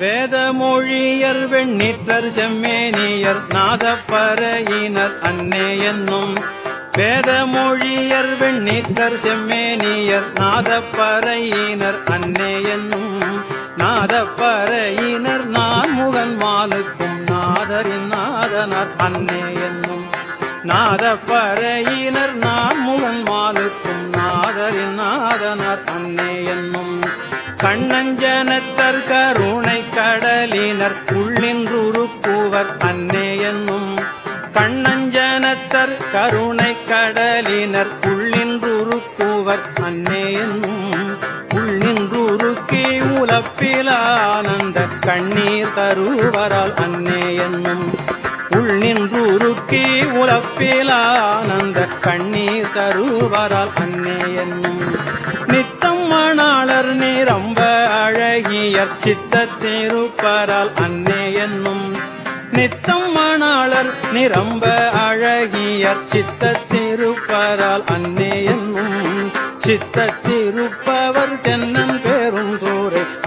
வேதமொழியர் வெண்ணீற்றர் செம்மேனியர் நாதப்பறையினர் அன்னே என்னும் வேதமொழியர் வெண்ணீற்றர் செம்மேனியர் நாதப்பறையினர் அன்னே என்னும் நாதப்பறையினர் நான் முகன் மாலுக்கும் நாதரின் நாதனார் அன்னே என்னும் நாதப்பறையினர் நான் முகன் மாலுக்கும் நாதரின் நாதனார் அன்னே என்னும் கண்ணஞ்சனத்தர் கருணை கடலினர் உள்ளின்றுருக்குவர் அன்னே என்னும் கண்ணஞ்சனத்தர் கருணை கடலினர் உள்ளின்றுருக்குவர் அன்னே என்னும் உள்ளின்றுருக்கி உலப்பிலானந்த கண்ணீர் தருவரால் அன்னே என்னும் உள்ளின்றுருக்கி உலப்பிலானந்த கண்ணீர் தருவரால் அன்னே என்னும் நித்தம் மணாளர் நிரம்ப அழகியர் சித்தத்திருப்பரால் அன்னே என்னும் நித்தம் மணாளர் நிரம்ப அழகியர் சித்தத்திருப்பரால் அன்னே என்னும் சித்தத்திருப்பவர் தென்னன்